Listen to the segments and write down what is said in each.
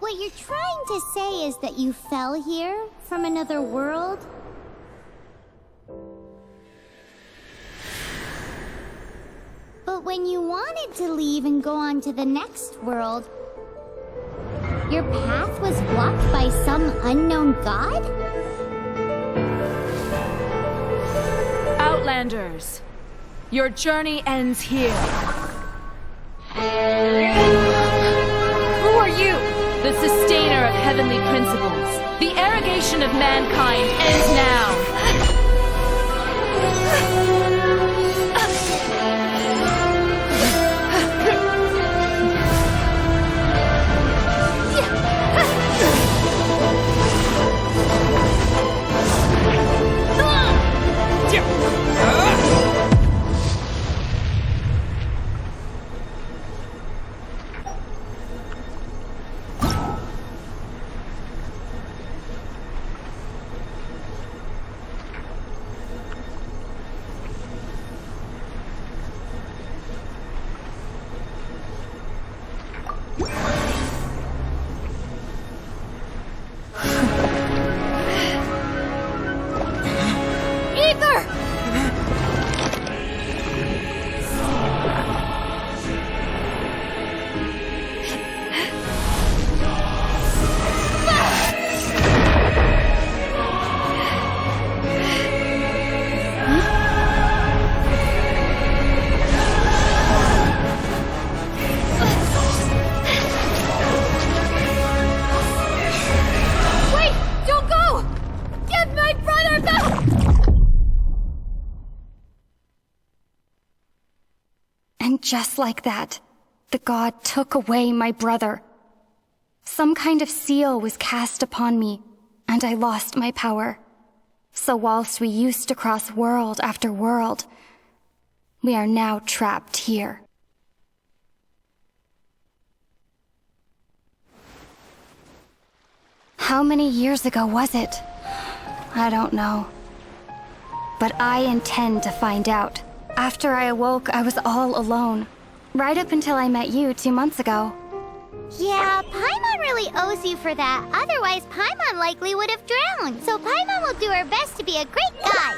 What you're trying to say is that you fell here from another world? But when you wanted to leave and go on to the next world, your path was blocked by some unknown god? Outlanders, your journey ends here. Who are you? The sustainer of heavenly principles. The arrogation of mankind ends now. Just like that, the god took away my brother. Some kind of seal was cast upon me, and I lost my power. So whilst we used to cross world after world, we are now trapped here. How many years ago was it? I don't know. But I intend to find out. After I awoke, I was all alone. Right up until I met you 2 months ago. Yeah, Paimon really owes you for that. Otherwise, Paimon likely would have drowned. So Paimon will do her best to be a great guide.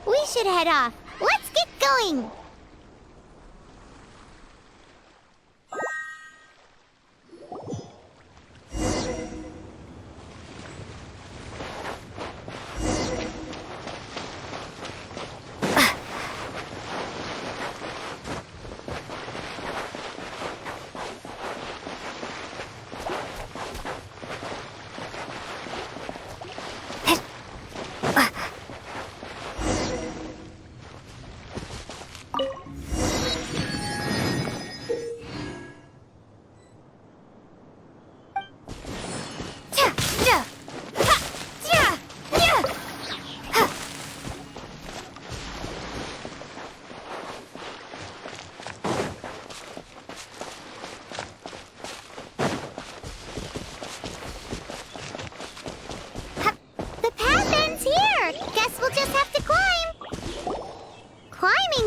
We should head off. Let's get going.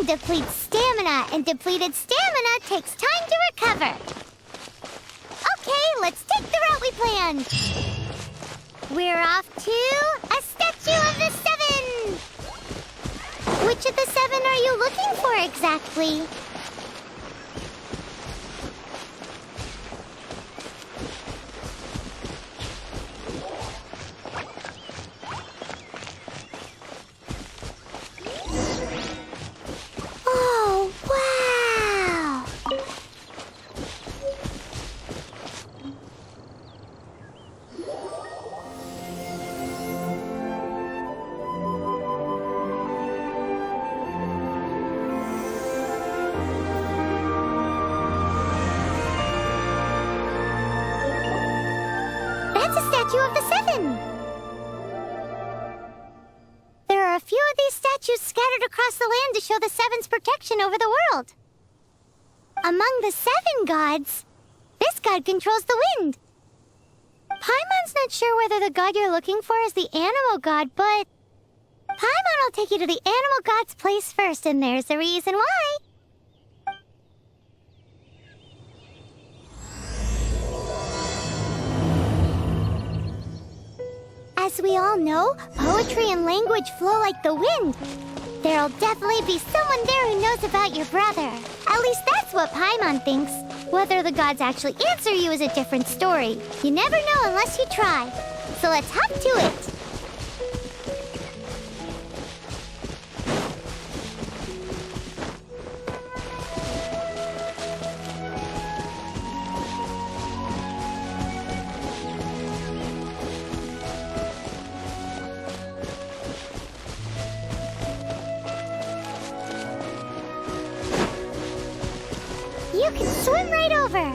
Depletes stamina, and depleted stamina takes time to recover. Okay, let's take the route we planned. We're off to a statue of the seven. Which of the seven are you looking for exactly? Statue of the Seven! There are a few of these statues scattered across the land to show the Seven's protection over the world. Among the seven gods, this god controls the wind. Paimon's not sure whether the god you're looking for is the animal god, but Paimon will take you to the animal god's place first, and there's the reason why. As we all know, poetry and language flow like the wind. There'll definitely be someone there who knows about your brother. At least that's what Paimon thinks. Whether the gods actually answer you is a different story. You never know unless you try. So let's hop to it. You can swim right over.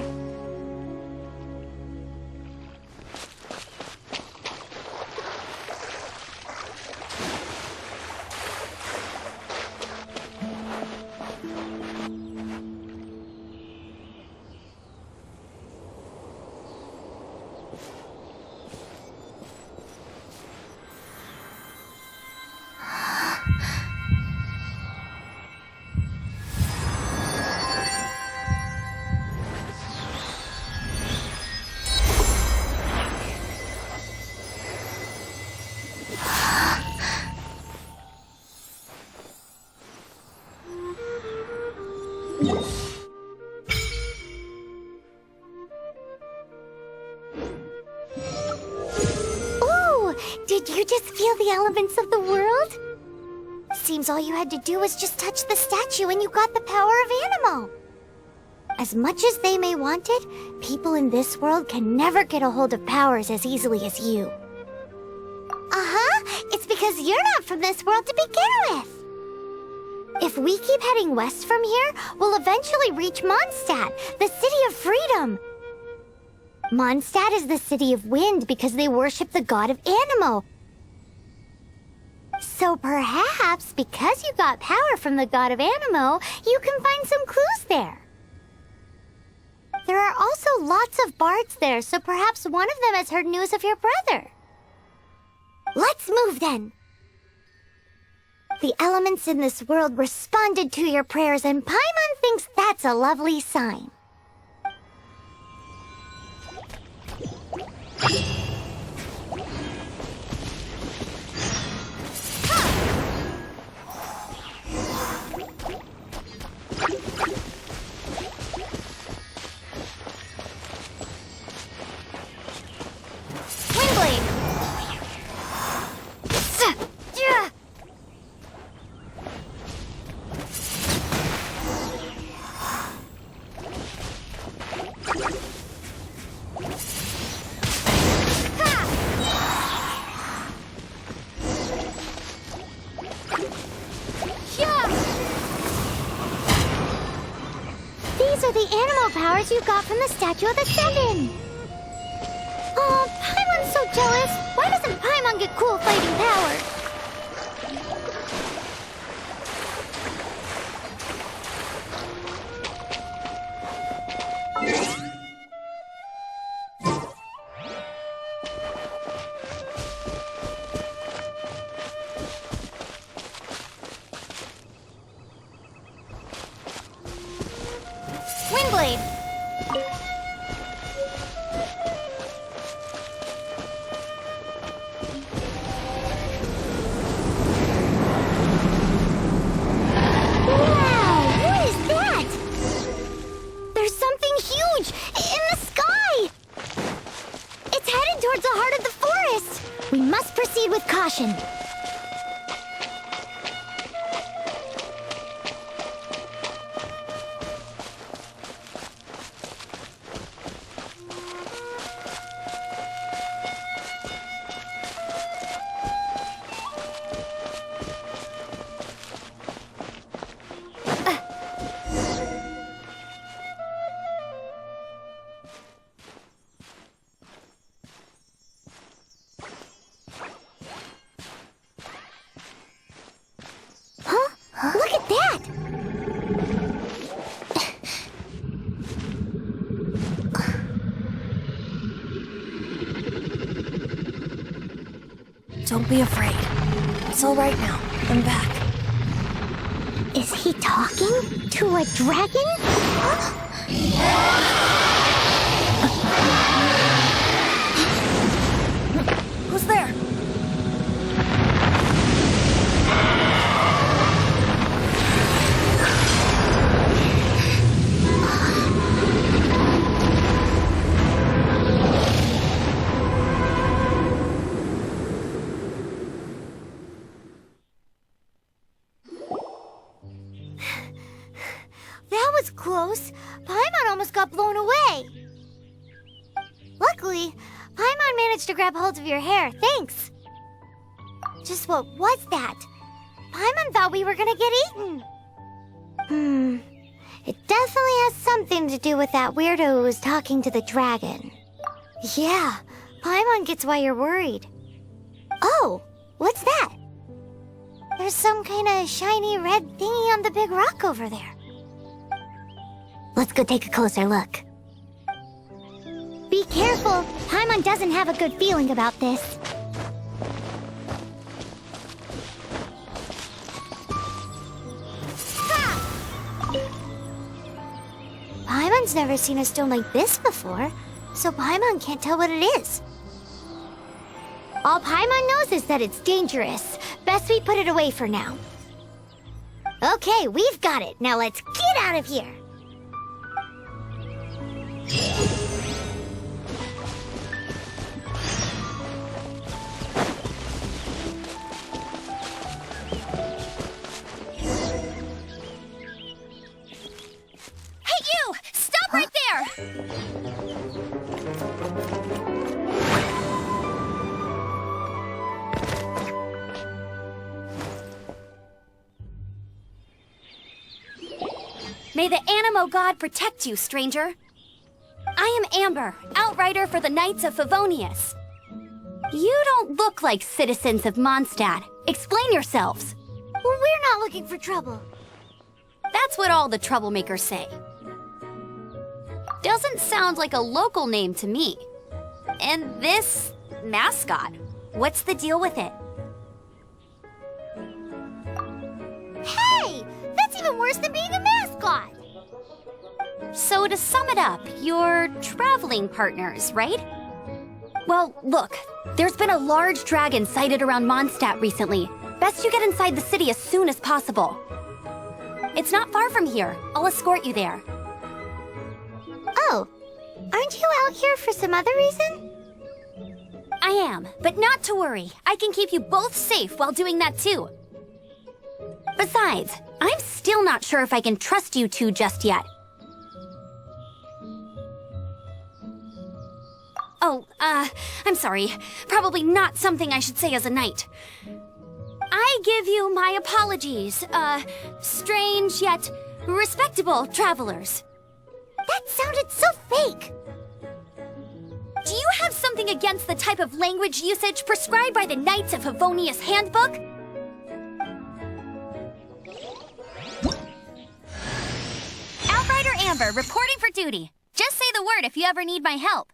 Ooh, did you just feel the elements of the world? Seems all you had to do was just touch the statue and you got the power of Animo. As much as they may want it, people in this world can never get a hold of powers as easily as you. It's because you're not from this world to begin with. If we keep heading west from here, we'll eventually reach Mondstadt, the city of freedom. Mondstadt is the city of wind because they worship the god of Animo. So perhaps, because you got power from the god of Animo, you can find some clues there. There are also lots of bards there, so perhaps one of them has heard news of your brother. Let's move then. The elements in this world responded to your prayers, and Paimon thinks that's a lovely sign. Windblade! These are the animal powers you got from the Statue of the Seven. Oh, Paimon's so jealous. Why doesn't Paimon get cool fighting powers? Windblade! Wow! What is that? There's something huge in the sky! It's headed towards the heart of the forest! We must proceed with caution. Look at that! Don't be afraid. It's all right now. I'm back. Is he talking to a dragon? Who's there? got blown away. Luckily, Paimon managed to grab hold of your hair. Thanks. Just what was that? Paimon thought we were gonna get eaten. It definitely has something to do with that weirdo who was talking to the dragon. Yeah, Paimon gets why you're worried. Oh, what's that? There's some kind of shiny red thingy on the big rock over there. Let's go take a closer look. Be careful! Paimon doesn't have a good feeling about this. Paimon's never seen a stone like this before, so Paimon can't tell what it is. All Paimon knows is that it's dangerous. Best we put it away for now. Okay, we've got it. Now let's get out of here. Hey, you! Stop right there! May the Animo God protect you, stranger. I am Amber, outrider for the Knights of Favonius. You don't look like citizens of Mondstadt. Explain yourselves. We're not looking for trouble. That's what all the troublemakers say. Doesn't sound like a local name to me. And this mascot, what's the deal with it? Hey! That's even worse than being a mascot! So to sum it up, you're traveling partners, right? Well, look, there's been a large dragon sighted around Mondstadt recently. Best you get inside the city as soon as possible. It's not far from here. I'll escort you there. Oh, aren't you out here for some other reason? I am, but not to worry. I can keep you both safe while doing that too. Besides, I'm still not sure if I can trust you two just yet. Oh, I'm sorry. Probably not something I should say as a knight. I give you my apologies, strange yet respectable travelers. That sounded so fake! Do you have something against the type of language usage prescribed by the Knights of Favonius Handbook? Outrider Amber, reporting for duty. Just say the word if you ever need my help.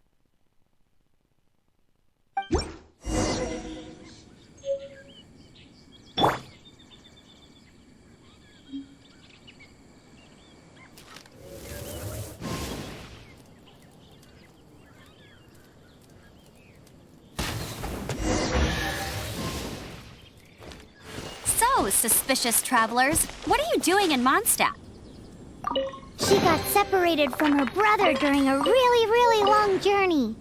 So, suspicious travelers, what are you doing in Mondstadt? She got separated from her brother during a really long journey.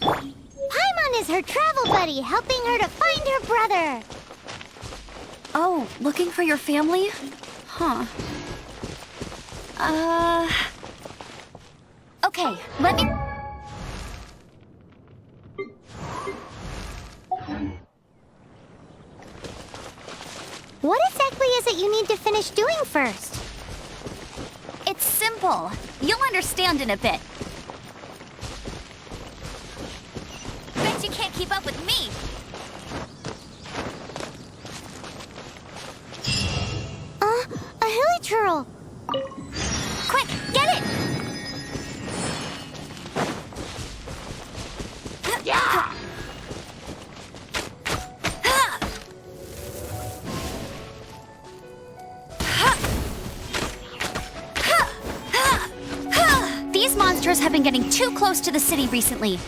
Paimon is her travel buddy, helping her to find her brother. Oh, looking for your family? Huh. Okay, let me... What exactly is it you need to finish doing first? It's simple. You'll understand in a bit. Bet you can't keep up with me. A hilichurl. Quick, get it! Yeah! These monsters have been getting too close to the city recently.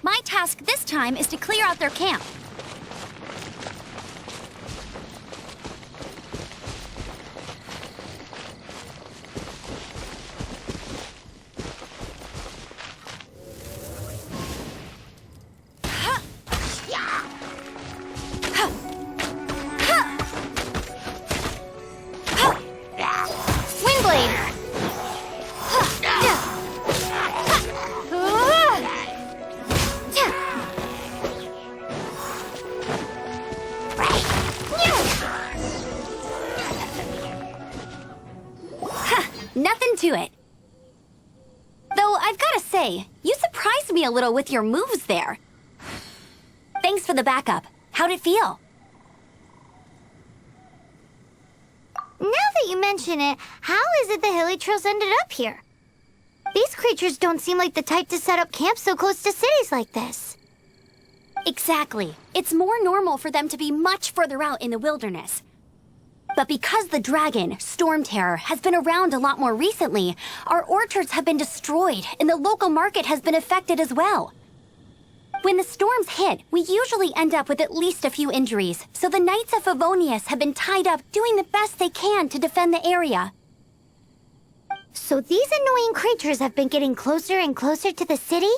My task this time is to clear out their camp. Windblade! me a little with your moves there. Thanks for the backup. How'd it feel? Now that you mention it, how is it the hilly trails ended up here? These creatures don't seem like the type to set up camp so close to cities like this. Exactly. It's more normal for them to be much further out in the wilderness. But because the dragon, Storm Terror, has been around a lot more recently, our orchards have been destroyed and the local market has been affected as well. When the storms hit, we usually end up with at least a few injuries, so the Knights of Favonius have been tied up doing the best they can to defend the area. So these annoying creatures have been getting closer and closer to the city?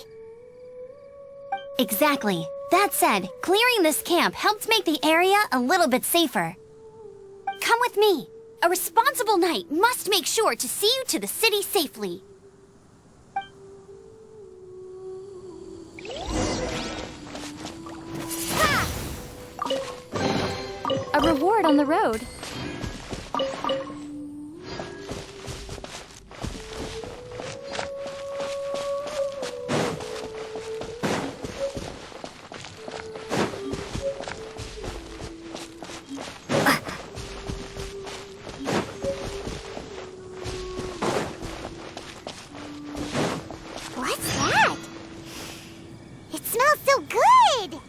Exactly. That said, clearing this camp helped make the area a little bit safer. Come with me. A responsible knight must make sure to see you to the city safely. A reward on the road. What's that? It smells so good!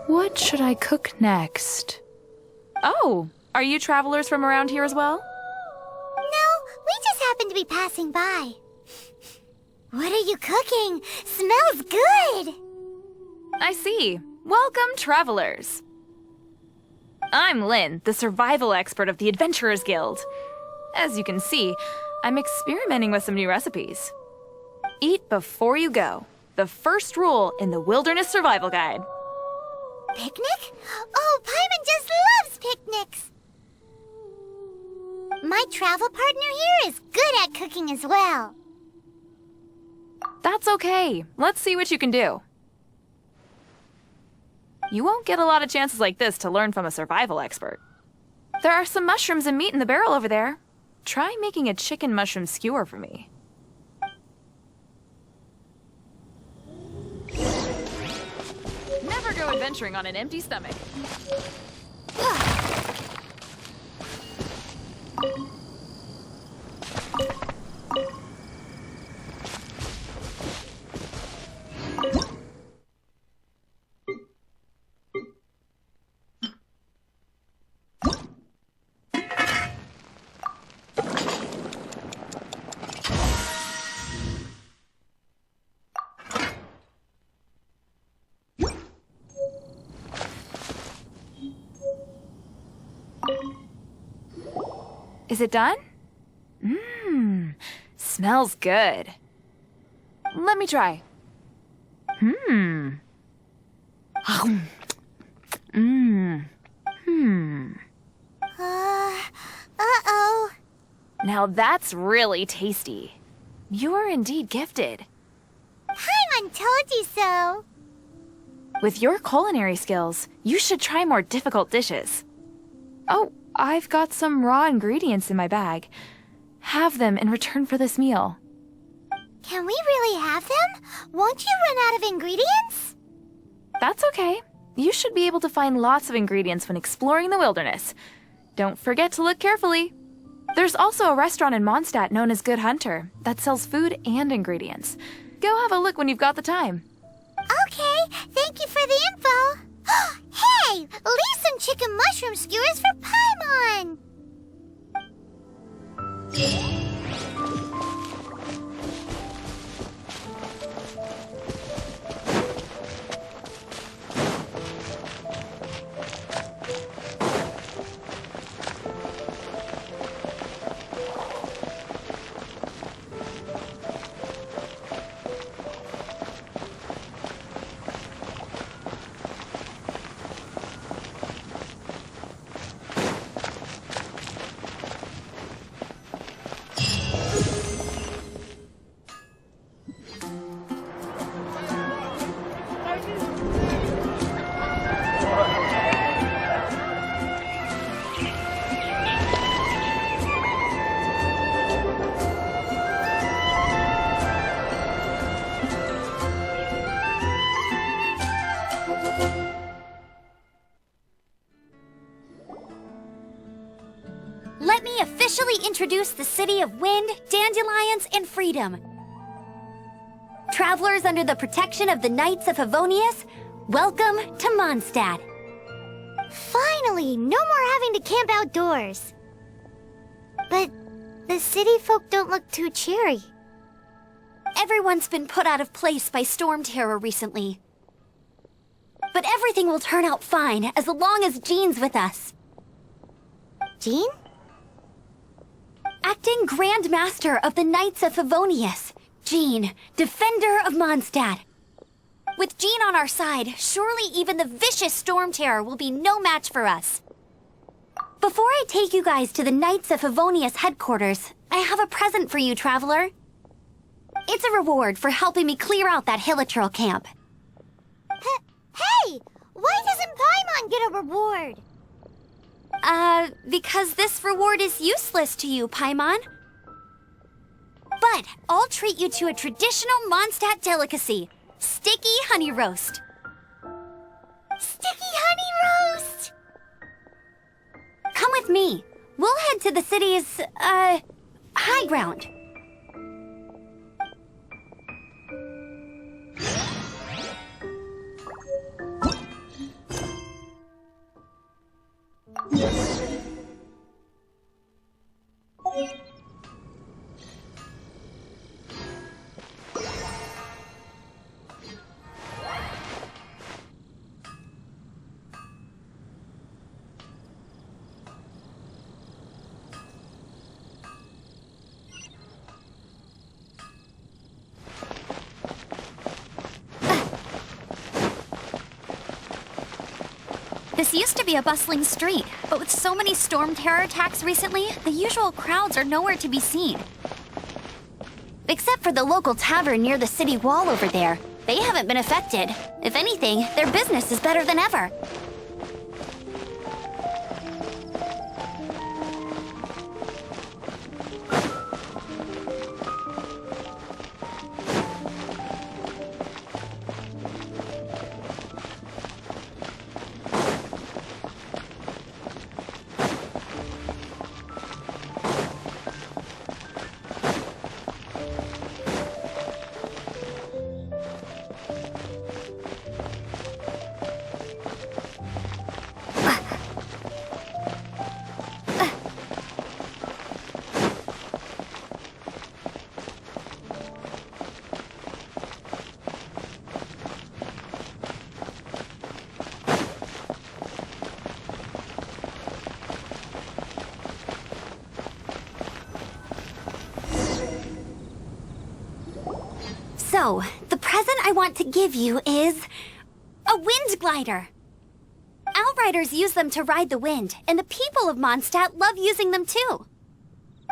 What should I cook next? Oh, are you travelers from around here as well? No, we just happened to be passing by. What are you cooking? Smells good! I see. Welcome, travelers. I'm Lynn, the survival expert of the Adventurers Guild. As you can see, I'm experimenting with some new recipes. Eat before you go. The first rule in the Wilderness Survival Guide. Picnic? Oh, Paimon just loves picnics! My travel partner here is good at cooking as well. That's okay. Let's see what you can do. You won't get a lot of chances like this to learn from a survival expert. There are some mushrooms and meat in the barrel over there. Try making a chicken mushroom skewer for me. Never go adventuring on an empty stomach. Is it done? Smells good. Let me try. Uh-oh. Now that's really tasty. You're indeed gifted. Paimon told you so. With your culinary skills, you should try more difficult dishes. Oh, I've got some raw ingredients in my bag. Have them in return for this meal. Can we really have them? Won't you run out of ingredients? That's okay. You should be able to find lots of ingredients when exploring the wilderness. Don't forget to look carefully. There's also a restaurant in Mondstadt known as Good Hunter that sells food and ingredients. Go have a look when you've got the time. Okay, thank you for the info. Hey, leave some chicken mushroom skewers for Paimon. introduce the city of wind, dandelions, and freedom. Travelers under the protection of the Knights of Favonius, welcome to Mondstadt. Finally, no more having to camp outdoors. But the city folk don't look too cheery. Everyone's been put out of place by storm terror recently. But everything will turn out fine as long as Jean's with us. Jean? Acting Grand Master of the Knights of Favonius, Jean, Defender of Mondstadt. With Jean on our side, surely even the vicious storm terror will be no match for us. Before I take you guys to the Knights of Favonius headquarters, I have a present for you, Traveler. It's a reward for helping me clear out that Hilitril camp. Hey! Why doesn't Paimon get a reward? Because this reward is useless to you, Paimon. But I'll treat you to a traditional Mondstadt delicacy, sticky honey roast. Sticky honey roast! Come with me. We'll head to the city's, high ground. This used to be a bustling street, but with so many storm terror attacks recently, the usual crowds are nowhere to be seen. Except for the local tavern near the city wall over there. They haven't been affected. If anything, their business is better than ever. So, the present I want to give you is a wind glider. Outriders use them to ride the wind, and the people of Mondstadt love using them too.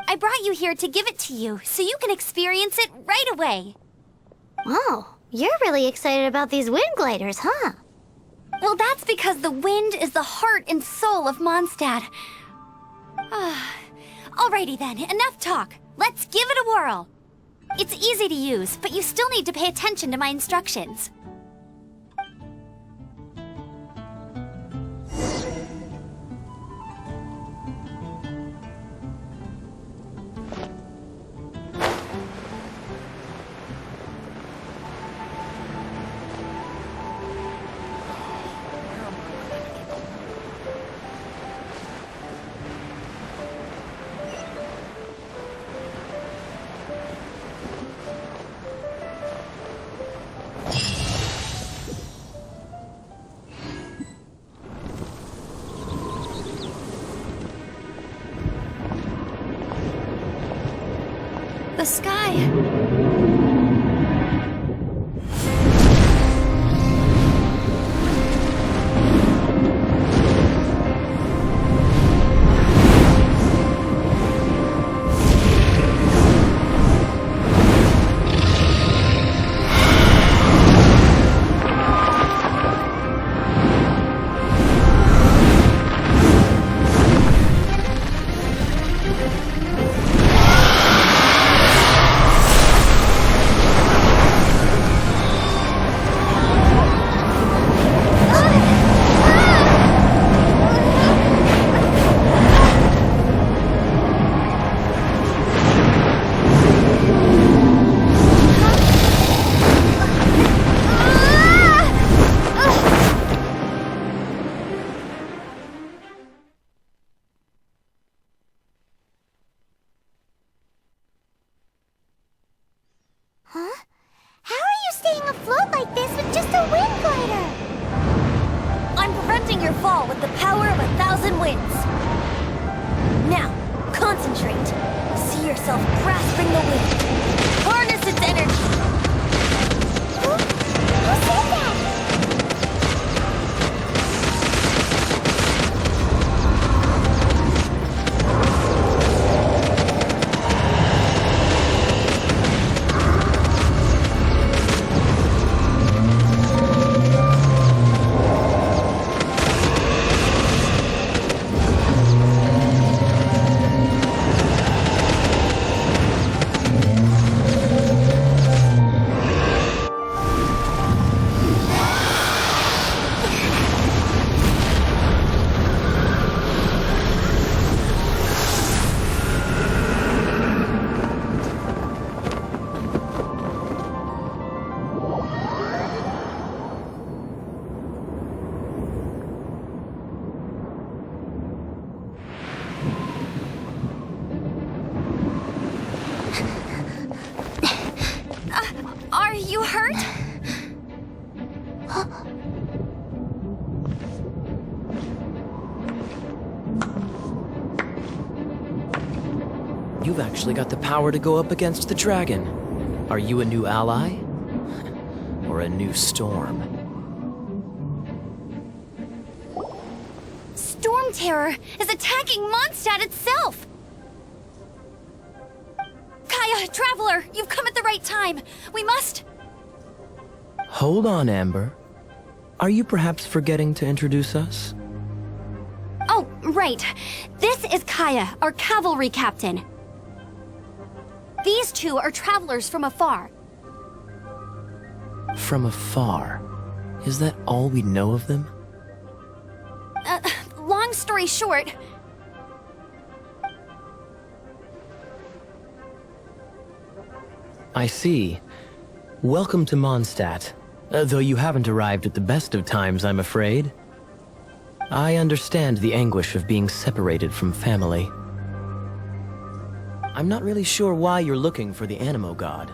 I brought you here to give it to you, so you can experience it right away. Oh, you're really excited about these wind gliders, huh? Well, that's because the wind is the heart and soul of Mondstadt. Alrighty then, enough talk. Let's give it a whirl. It's easy to use, but you still need to pay attention to my instructions. The sky. fall with the power of 1,000 winds. Now, concentrate. See yourself grasping the wind. Harness its energy. Who said that? Are you hurt? You've actually got the power to go up against the dragon. Are you a new ally? Or a new storm? Storm Terror is attacking Mondstadt itself! Kaya, Traveler, you've come at the right time. We must... Hold on, Amber. Are you perhaps forgetting to introduce us? Oh, right. This is Kaya, our cavalry captain. These two are travelers from afar. From afar. Is that all we know of them? Long story short... I see. Welcome to Mondstadt. Though you haven't arrived at the best of times, I'm afraid. I understand the anguish of being separated from family. I'm not really sure why you're looking for the Animo God.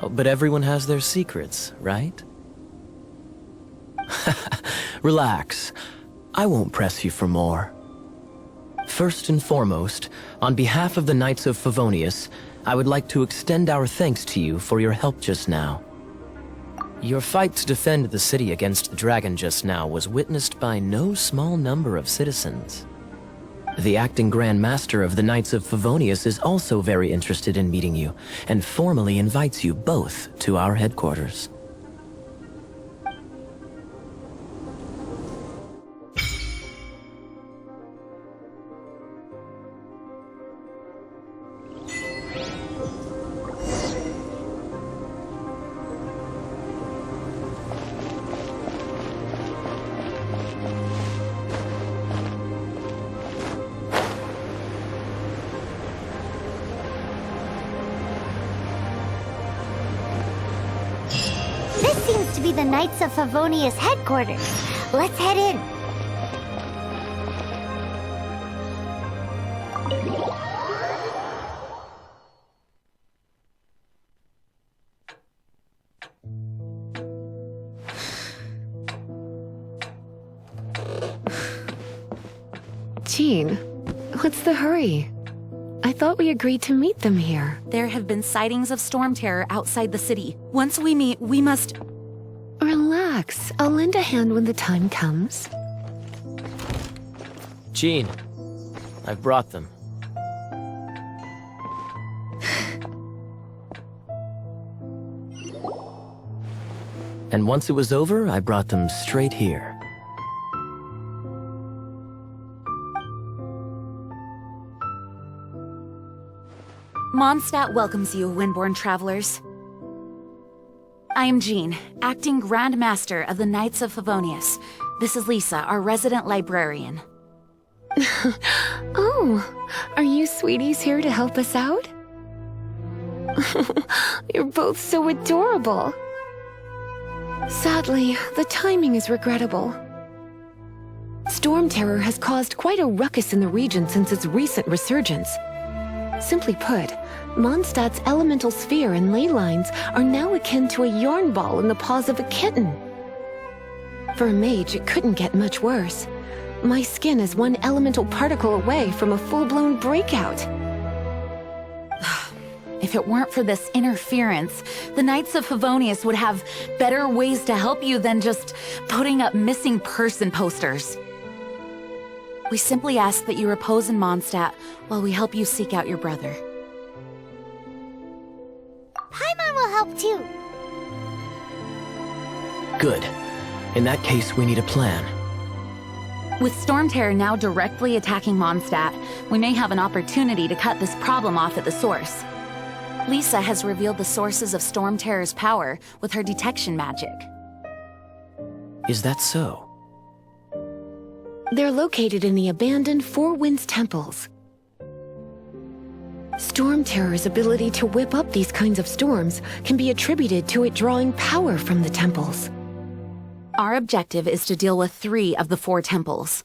Oh, but everyone has their secrets, right? Relax. I won't press you for more. First and foremost, on behalf of the Knights of Favonius, I would like to extend our thanks to you for your help just now. Your fight to defend the city against the dragon just now was witnessed by no small number of citizens. The acting Grand Master of the Knights of Favonius is also very interested in meeting you, and formally invites you both to our headquarters. This seems to be the Knights of Favonius headquarters. Let's head in. Jean, what's the hurry? I thought we agreed to meet them here. There have been sightings of storm terror outside the city. Once we meet, we must... Relax. I'll lend a hand when the time comes. Jean, I've brought them. And once it was over, I brought them straight here. Mondstadt welcomes you, Windborn travelers. I am Jean, acting Grand Master of the Knights of Favonius. This is Lisa, our resident librarian. Oh, are you sweeties here to help us out? You're both so adorable. Sadly, the timing is regrettable. Storm terror has caused quite a ruckus in the region since its recent resurgence. Simply put, Mondstadt's elemental sphere and ley lines are now akin to a yarn ball in the paws of a kitten. For a mage, it couldn't get much worse. My skin is one elemental particle away from a full-blown breakout. If it weren't for this interference, the Knights of Favonius would have better ways to help you than just putting up missing person posters. We simply ask that you repose in Mondstadt while we help you seek out your brother. Paimon will help too. Good. In that case, we need a plan. With Storm Terror now directly attacking Mondstadt, we may have an opportunity to cut this problem off at the source. Lisa has revealed the sources of Storm Terror's power with her detection magic. Is that so? They're located in the abandoned Four Winds temples. Storm Terror's ability to whip up these kinds of storms can be attributed to it drawing power from the temples. Our objective is to deal with 3 of the 4 temples.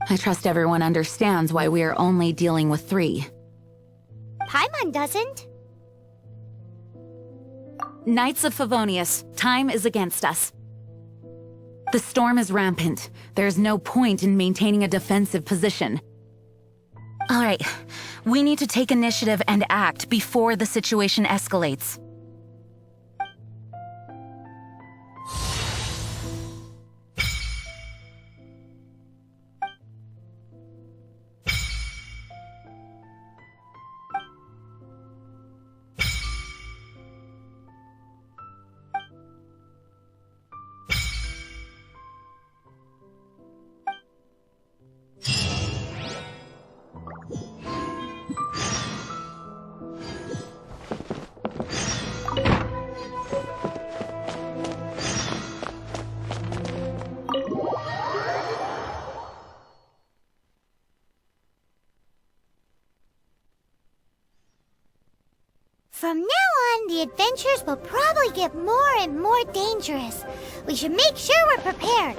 I trust everyone understands why we are only dealing with 3. Paimon doesn't. Knights of Favonius, time is against us. The storm is rampant. There's no point in maintaining a defensive position. All right, we need to take initiative and act before the situation escalates. From now on, the adventures will probably get more and more dangerous. We should make sure we're prepared.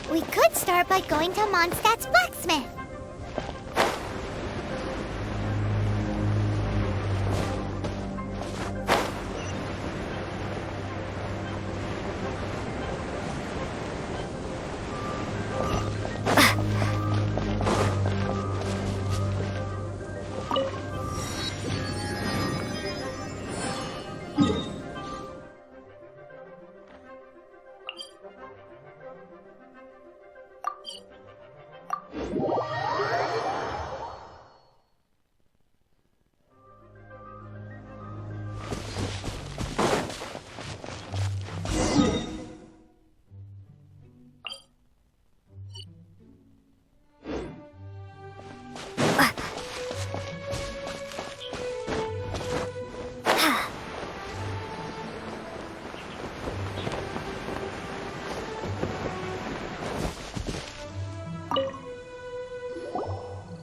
We could start by going to Mondstadt's blacksmith.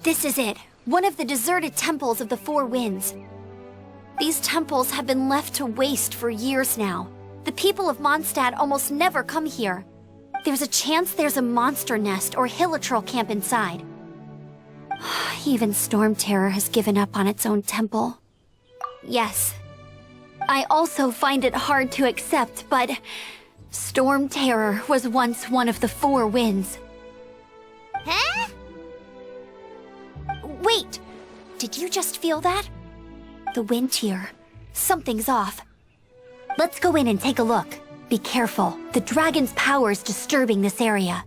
This is it. One of the deserted temples of the Four Winds. These temples have been left to waste for years now. The people of Mondstadt almost never come here. There's a chance there's a monster nest or hilitrol camp inside. Even Storm Terror has given up on its own temple. Yes. I also find it hard to accept, but Storm Terror was once one of the Four Winds. Huh? Wait! Did you just feel that? The wind here. Something's off. Let's go in and take a look. Be careful. The dragon's power is disturbing this area.